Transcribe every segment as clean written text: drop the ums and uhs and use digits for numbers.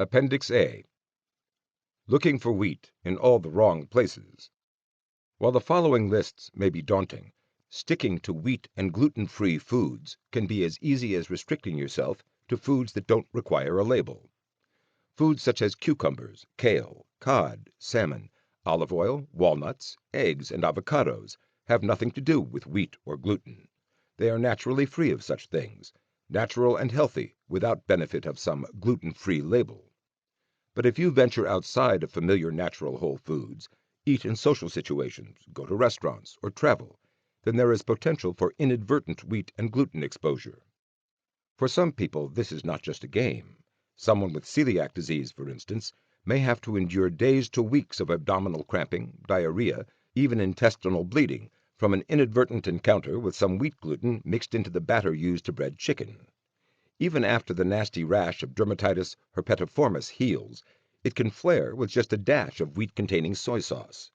Appendix A. Looking for wheat in all the wrong places. While the following lists may be daunting, sticking to wheat and gluten-free foods can be as easy as restricting yourself to foods that don't require a label. Foods such as cucumbers, kale, cod, salmon, olive oil, walnuts, eggs, and avocados have nothing to do with wheat or gluten. They are naturally free of such things, natural and healthy without benefit of some gluten-free label. But if you venture outside of familiar natural whole foods, eat in social situations, go to restaurants, or travel, then there is potential for inadvertent wheat and gluten exposure. For some people, this is not just a game. Someone with celiac disease, for instance, may have to endure days to weeks of abdominal cramping, diarrhea, even intestinal bleeding from an inadvertent encounter with some wheat gluten mixed into the batter used to bread chicken. Even after the nasty rash of dermatitis herpetiformis heals, it can flare with just a dash of wheat-containing soy sauce.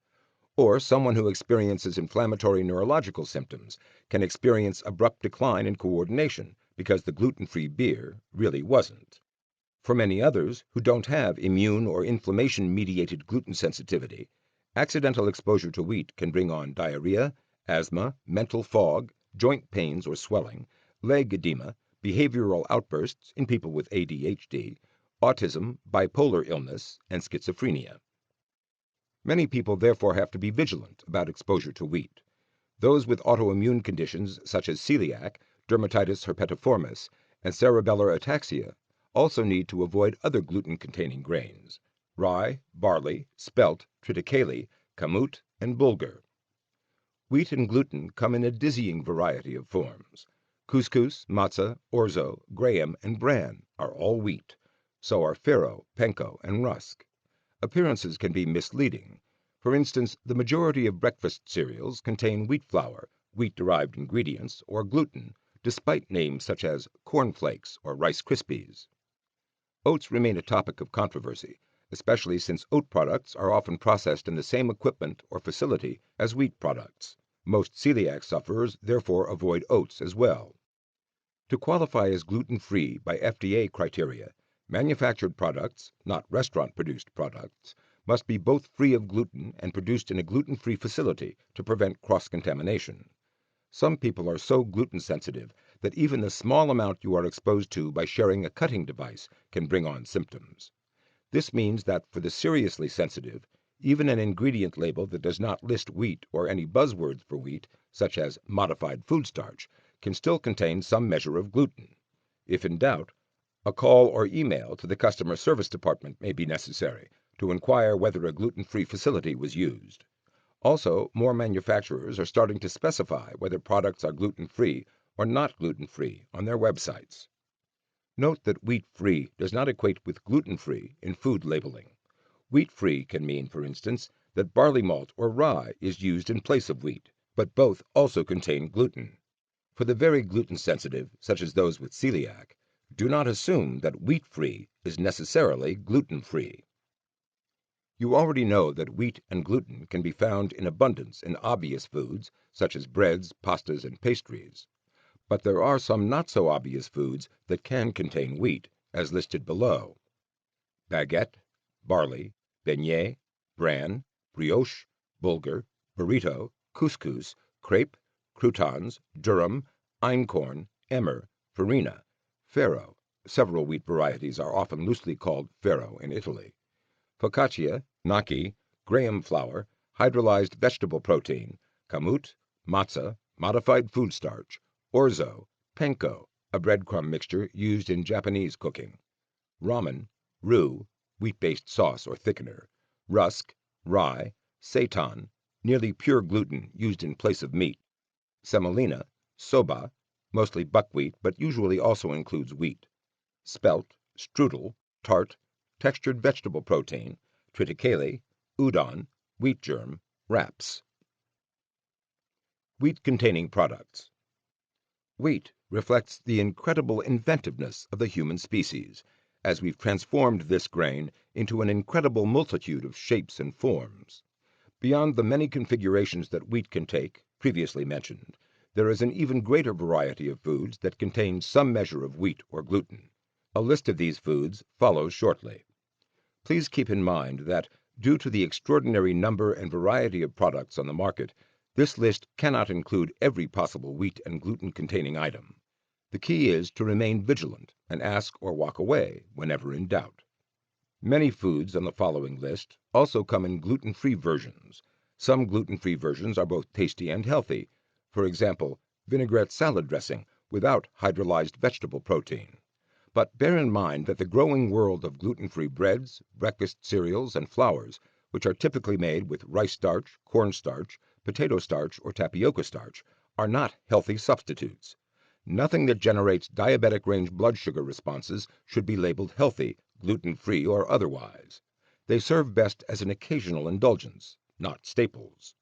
Or someone who experiences inflammatory neurological symptoms can experience abrupt decline in coordination because the gluten-free beer really wasn't. For many others who don't have immune or inflammation-mediated gluten sensitivity, accidental exposure to wheat can bring on diarrhea, asthma, mental fog, joint pains or swelling, leg edema, behavioral outbursts in people with ADHD, autism, bipolar illness, and schizophrenia. Many people therefore have to be vigilant about exposure to wheat. Those with autoimmune conditions such as celiac, dermatitis herpetiformis, and cerebellar ataxia also need to avoid other gluten-containing grains: rye, barley, spelt, triticale, kamut, and bulgur. Wheat and gluten come in a dizzying variety of forms. Couscous, matzah, orzo, graham, and bran are all wheat. So are farro, panko, and rusk. Appearances can be misleading. For instance, the majority of breakfast cereals contain wheat flour, wheat-derived ingredients, or gluten, despite names such as Corn Flakes or Rice Krispies. Oats remain a topic of controversy, especially since oat products are often processed in the same equipment or facility as wheat products. Most celiac sufferers therefore avoid oats as well. To qualify as gluten-free by FDA criteria, manufactured products, not restaurant-produced products, must be both free of gluten and produced in a gluten-free facility to prevent cross-contamination. Some people are so gluten-sensitive that even the small amount you are exposed to by sharing a cutting device can bring on symptoms. This means that for the seriously sensitive, even an ingredient label that does not list wheat or any buzzwords for wheat, such as modified food starch, can still contain some measure of gluten. If in doubt, a call or email to the customer service department may be necessary to inquire whether a gluten-free facility was used. Also, more manufacturers are starting to specify whether products are gluten-free or not gluten-free on their websites. Note that wheat-free does not equate with gluten-free in food labeling. Wheat-free can mean, for instance, that barley malt or rye is used in place of wheat, but both also contain gluten. For the very gluten-sensitive, such as those with celiac, do not assume that wheat-free is necessarily gluten-free. You already know that wheat and gluten can be found in abundance in obvious foods, such as breads, pastas, and pastries. But there are some not-so-obvious foods that can contain wheat, as listed below: baguette, barley, beignet, bran, brioche, bulgur, burrito, couscous, crepe, croutons, durum, einkorn, emmer, farina, farro. Several wheat varieties are often loosely called farro in Italy. Focaccia, gnocchi, graham flour, hydrolyzed vegetable protein, kamut, matzah, modified food starch, orzo, panko, a breadcrumb mixture used in Japanese cooking, ramen, roux, wheat-based sauce or thickener, rusk, rye, seitan, nearly pure gluten used in place of meat, semolina, soba, mostly buckwheat but usually also includes wheat, spelt, strudel, tart, textured vegetable protein, triticale, udon, wheat germ, wraps. Wheat-containing products. Wheat reflects the incredible inventiveness of the human species, as we've transformed this grain into an incredible multitude of shapes and forms. Beyond the many configurations that wheat can take, previously mentioned, there is an even greater variety of foods that contain some measure of wheat or gluten. A list of these foods follows shortly. Please keep in mind that, due to the extraordinary number and variety of products on the market, this list cannot include every possible wheat and gluten-containing item. The key is to remain vigilant and ask or walk away whenever in doubt. Many foods on the following list also come in gluten-free versions. Some gluten-free versions are both tasty and healthy. For example, vinaigrette salad dressing without hydrolyzed vegetable protein. But bear in mind that the growing world of gluten-free breads, breakfast cereals, and flours, which are typically made with rice starch, cornstarch, potato starch, or tapioca starch, are not healthy substitutes. Nothing that generates diabetic-range blood sugar responses should be labeled healthy, gluten-free, or otherwise. They serve best as an occasional indulgence, not staples.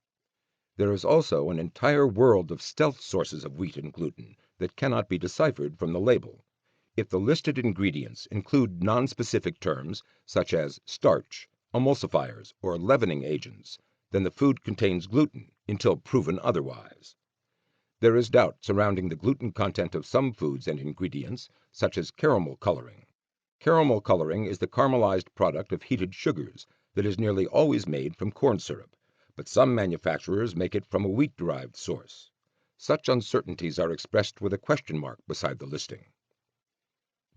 There is also an entire world of stealth sources of wheat and gluten that cannot be deciphered from the label. If the listed ingredients include nonspecific terms such as starch, emulsifiers, or leavening agents, then the food contains gluten until proven otherwise. There is doubt surrounding the gluten content of some foods and ingredients, such as caramel coloring. Caramel coloring is the caramelized product of heated sugars that is nearly always made from corn syrup, but some manufacturers make it from a wheat-derived source. Such uncertainties are expressed with a question mark beside the listing.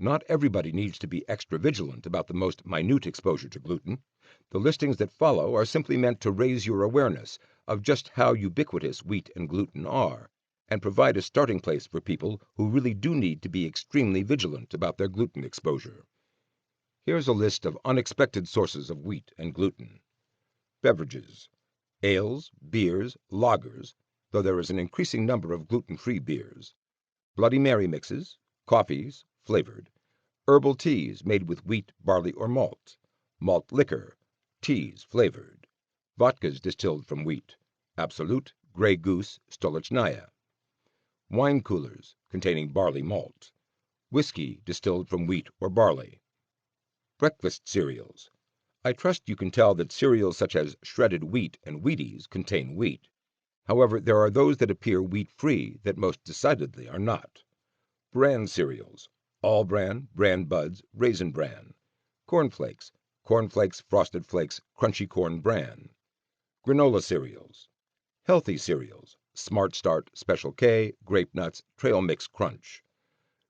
Not everybody needs to be extra vigilant about the most minute exposure to gluten. The listings that follow are simply meant to raise your awareness of just how ubiquitous wheat and gluten are, and provide a starting place for people who really do need to be extremely vigilant about their gluten exposure. Here's a list of unexpected sources of wheat and gluten. Beverages: ales, beers, lagers, though there is an increasing number of gluten-free beers. Bloody Mary mixes, coffees, flavored. Herbal teas made with wheat, barley, or malt. Malt liquor, teas, flavored. Vodkas distilled from wheat. Absolute, Grey Goose, Stolichnaya. Wine coolers containing barley malt. Whiskey distilled from wheat or barley. Breakfast cereals. I trust you can tell that cereals such as shredded wheat and Wheaties contain wheat. However, there are those that appear wheat-free that most decidedly are not. Bran cereals: All Bran, Bran Buds, Raisin Bran. Cornflakes: Cornflakes, Frosted Flakes, Crunchy Corn Bran. Granola cereals. Healthy cereals: Smart Start, Special K, Grape Nuts, Trail Mix Crunch.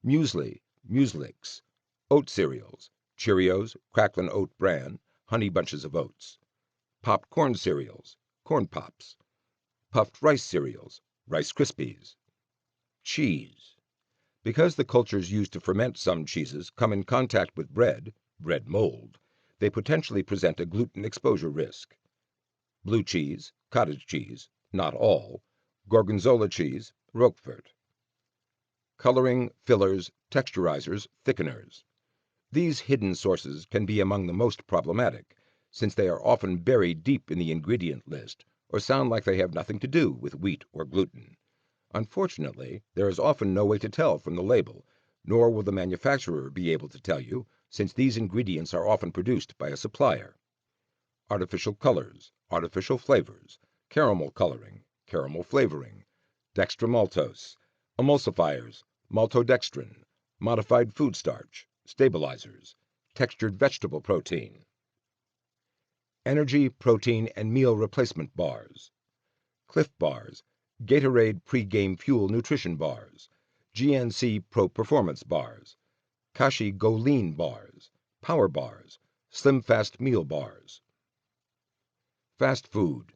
Muesli, Mueslix. Oat cereals: Cheerios, Cracklin' Oat Bran, Honey Bunches of Oats. Popcorn cereals: Corn Pops. Puffed rice cereals: Rice Krispies. Cheese. Because the cultures used to ferment some cheeses come in contact with bread mold, they potentially present a gluten exposure risk. Blue cheese, cottage cheese, not all, Gorgonzola cheese, Roquefort. Coloring, fillers, texturizers, thickeners. These hidden sources can be among the most problematic, since they are often buried deep in the ingredient list or sound like they have nothing to do with wheat or gluten. Unfortunately, there is often no way to tell from the label, nor will the manufacturer be able to tell you, since these ingredients are often produced by a supplier. Artificial colors, artificial flavors, caramel coloring, caramel flavoring, dextromaltose, emulsifiers, maltodextrin, modified food starch, stabilizers, textured vegetable protein. Energy, protein, and meal replacement bars. Cliff Bars, Gatorade Pre-Game Fuel Nutrition Bars, GNC Pro Performance Bars, Kashi Go Lean Bars, Power Bars, Slim Fast Meal Bars. Fast food.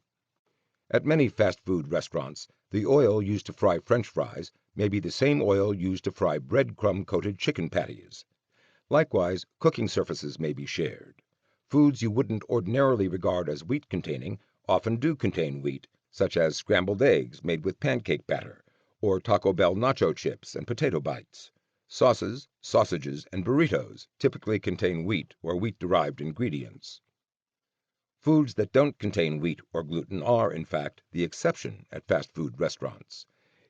At many fast food restaurants, the oil used to fry French fries may be the same oil used to fry breadcrumb-coated chicken patties. Likewise, cooking surfaces may be shared. Foods you wouldn't ordinarily regard as wheat-containing often do contain wheat, such as scrambled eggs made with pancake batter, or Taco Bell nacho chips and potato bites. Sauces, sausages, and burritos typically contain wheat or wheat-derived ingredients. Foods that don't contain wheat or gluten are, in fact, the exception at fast food restaurants.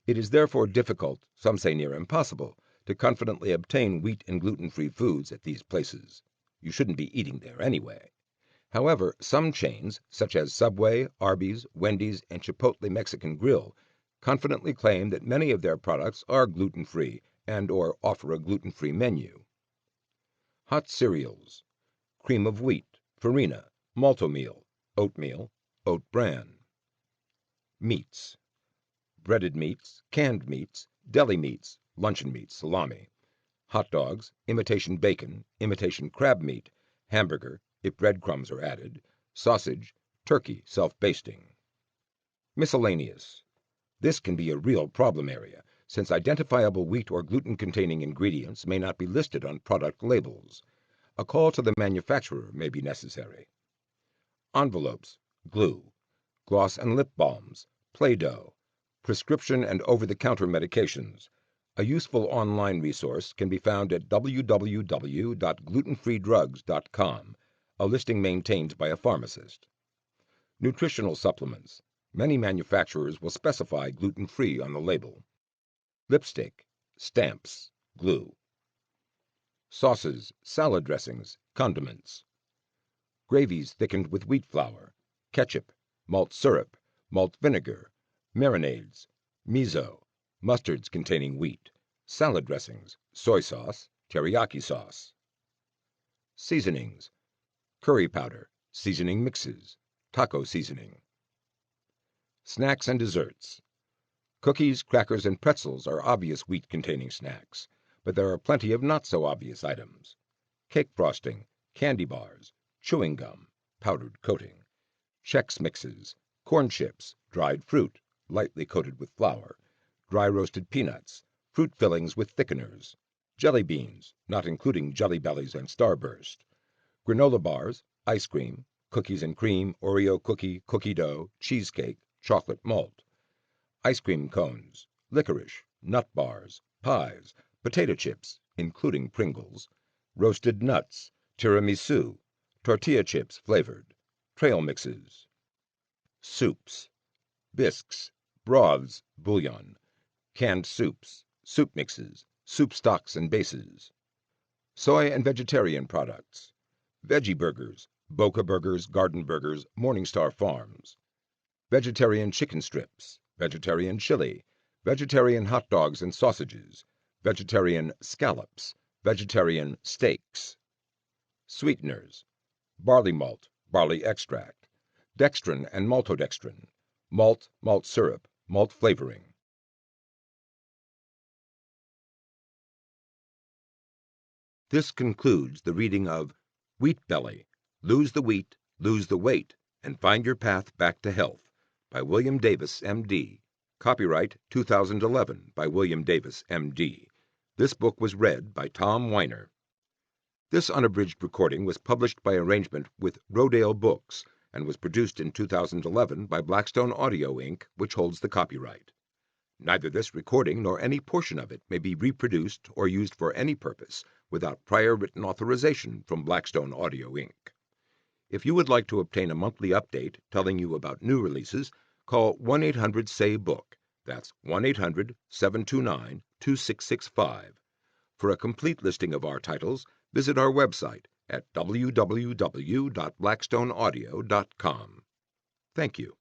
It is therefore difficult, some say near impossible, to confidently obtain wheat and gluten-free foods at these places. You shouldn't be eating there anyway. However, some chains, such as Subway, Arby's, Wendy's, and Chipotle Mexican Grill, confidently claim that many of their products are gluten-free and/or offer a gluten-free menu. Hot cereals. Cream of wheat, farina, malto meal, oatmeal, oat bran. Meats: breaded meats, canned meats, deli meats, luncheon meats, salami, hot dogs, imitation bacon, imitation crab meat, hamburger, if breadcrumbs are added, sausage, turkey, self-basting. Miscellaneous: this can be a real problem area, since identifiable wheat or gluten-containing ingredients may not be listed on product labels. A call to the manufacturer may be necessary. Envelopes, glue, gloss and lip balms, Play-Doh, prescription and over-the-counter medications. A useful online resource can be found at www.glutenfreedrugs.com, a listing maintained by a pharmacist. Nutritional supplements. Many manufacturers will specify gluten-free on the label. Lipstick, stamps, glue. Sauces, salad dressings, condiments. Gravies thickened with wheat flour, ketchup, malt syrup, malt vinegar, marinades, miso, mustards containing wheat, salad dressings, soy sauce, teriyaki sauce. Seasonings: curry powder, seasoning mixes, taco seasoning. Snacks and desserts. Cookies, crackers, and pretzels are obvious wheat-containing snacks, but there are plenty of not-so-obvious items. Cake frosting, candy bars, chewing gum, powdered coating, Chex mixes, corn chips, dried fruit, lightly coated with flour, dry roasted peanuts, fruit fillings with thickeners, jelly beans, not including Jelly Bellies and Starburst, granola bars, ice cream, cookies and cream, Oreo cookie, cookie dough, cheesecake, chocolate malt, ice cream cones, licorice, nut bars, pies, potato chips, including Pringles, roasted nuts, tiramisu, tortilla chips flavored, trail mixes. Soups: bisques, broths, bouillon, canned soups, soup mixes, soup stocks and bases. Soy and vegetarian products: veggie burgers, Boca Burgers, Garden Burgers, Morningstar Farms. Vegetarian chicken strips, vegetarian chili, vegetarian hot dogs and sausages, vegetarian scallops, vegetarian steaks. Sweeteners: barley malt, barley extract, dextrin and maltodextrin, malt, malt syrup, malt flavoring. This concludes the reading of Wheat Belly, Lose the Wheat, Lose the Weight, and Find Your Path Back to Health by William Davis, M.D. Copyright 2011 by William Davis, M.D. This book was read by Tom Weiner. This unabridged recording was published by arrangement with Rodale Books and was produced in 2011 by Blackstone Audio, Inc., which holds the copyright. Neither this recording nor any portion of it may be reproduced or used for any purpose without prior written authorization from Blackstone Audio, Inc. If you would like to obtain a monthly update telling you about new releases, call 1-800-SAY-BOOK. That's 1-800-729-2665. For a complete listing of our titles, visit our website at www.blackstoneaudio.com. Thank you.